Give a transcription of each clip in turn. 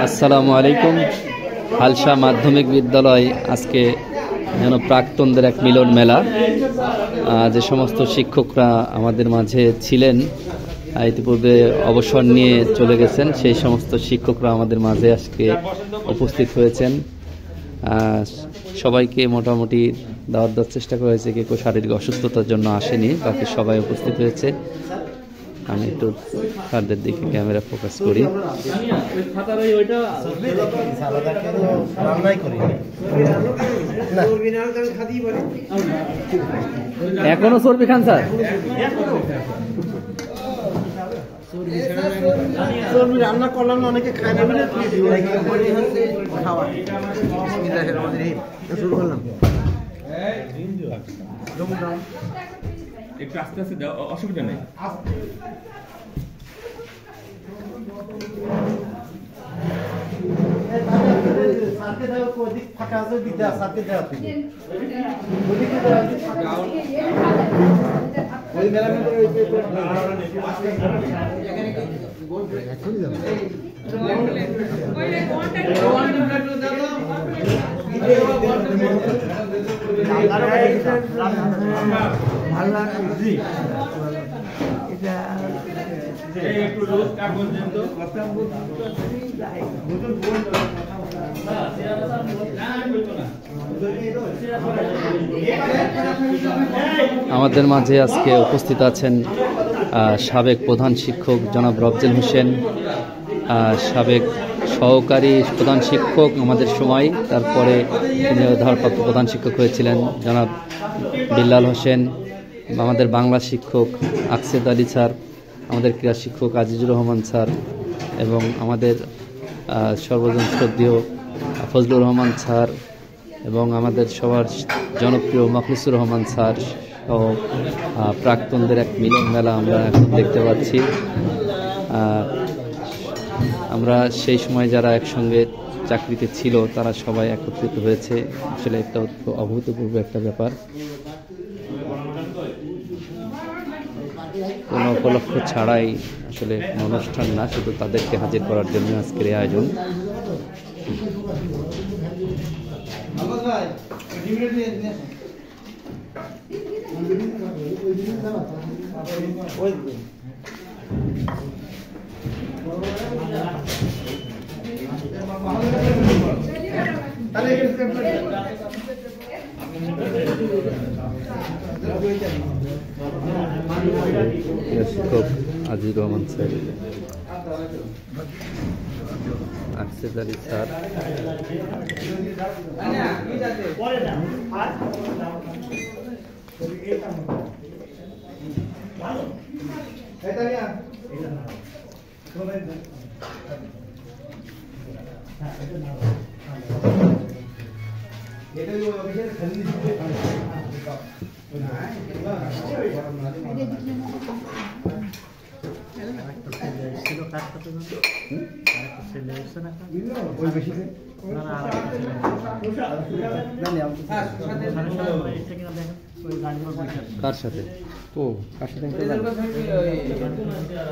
আসসালামু আলাইকুম। হালসা মাধ্যমিক বিদ্যালয় আজকে যেন প্রাক্তনদের এক মিলন মেলা। যে সমস্ত শিক্ষকরা আমাদের মাঝে ছিলেন, ইতিপূর্বে অবসর নিয়ে চলে গেছেন, সেই সমস্ত শিক্ষকরা আমাদের মাঝে আজকে উপস্থিত হয়েছেন। সবাইকে মোটামুটি দাওয়াত দেওয়ার চেষ্টা করা হয়েছে, কেউ শারীরিক অসুস্থতার জন্য আসেনি, বাকি সবাই উপস্থিত হয়েছে। আমি একটু তাদের দিকে ক্যামেরা ফোকাস করি। এখনো চর্বি খান স্যার? চর্বি রান্না করলাম না, অনেকে খায় না বলে খাওয়া শুরু করলাম। একটু আস্তে আস্তে দাও, অসুবিধা নেই। ফাঁকা আছে দিতে সাথে দেওয়া আমাদের মাঝে আজকে উপস্থিত আছেন সাবেক প্রধান শিক্ষক জনাব রফজেল হোসেন, সাবেক সহকারী প্রধান শিক্ষক আমাদের সময়, তারপরে তিনি ভারপ্রাপ্ত প্রধান শিক্ষক হয়েছিলেন জনাব বিল্লাল হোসেন, আমাদের বাংলা শিক্ষক আকসেদ আলী স্যার, আমাদের ক্রীড়া শিক্ষক আজিজুর রহমান স্যার, এবং আমাদের সর্বজন শ্রদ্ধেয় ফজলুর রহমান স্যার, এবং আমাদের সবার জনপ্রিয় মখলিসুর রহমান স্যার সহ প্রাক্তনদের এক মিলন মেলা আমরা এখন দেখতে পাচ্ছি। আমরা সেই সময় যারা একসঙ্গে চাকরিতে ছিল তারা সবাই একত্রিত হয়েছে। আসলে একটা অভূতপূর্ব একটা ব্যাপার। কোনো উপলক্ষ ছাড়াই আসলে অনুষ্ঠান না, শুধু তাদেরকে হাজির করার জন্য আজকের এই আয়োজন। শিক্ষক আজিজুর রহমান স্যার, আকসেদ আলী স্যার, কার সাথে? ও কার সাথে?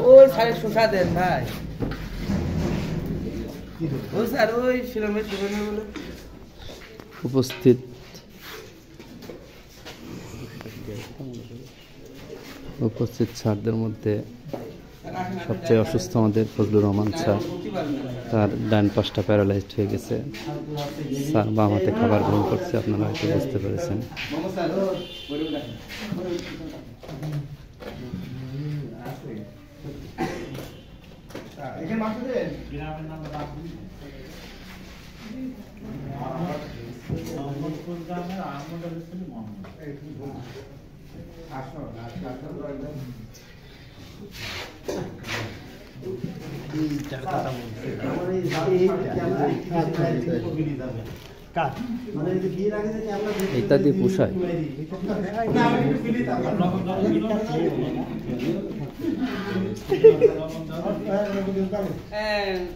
ও সাড়ে শোষা দেন ভাই, ও স্যার ওই শিলমের উপস্থিত স্যারদের মধ্যে সবচেয়ে অসুস্থ আমাদের ফজলুর রহমান স্যার। তার ডান পাশটা প্যারালাইজড হয়ে গেছে। স্যার বাম হাতে খাবার গ্রহণ করছে, আপনারা হয়তো বুঝতে পেরেছেন। এটা দিয়ে পোষায়।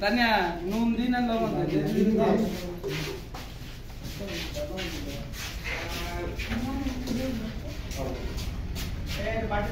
তানিয়া নুন দিন আর লবণ দিন। বাটি